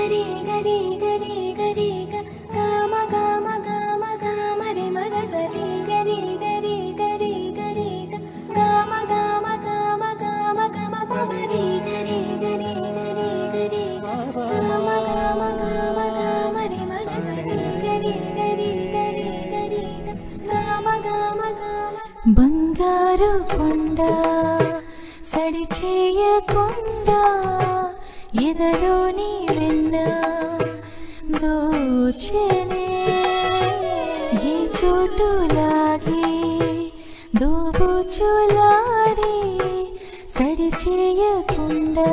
గరి గరి గరి గరి గమ గమ గమ గమ రే మగ సరి గరి గరి గరి గరి గమ గమ గమ గమ గమ పరి గరి గరి గరి గరి గమ గమ గమ గమ రే మగ సరి గరి గరి గరి గరి గమ గమ గమ బంగారు కొండ సడి చేయకుండా ఎదలోని వెన్న దోచెనే ఈ చోటులాగి దోబుచులాడి సడి చేయకుండా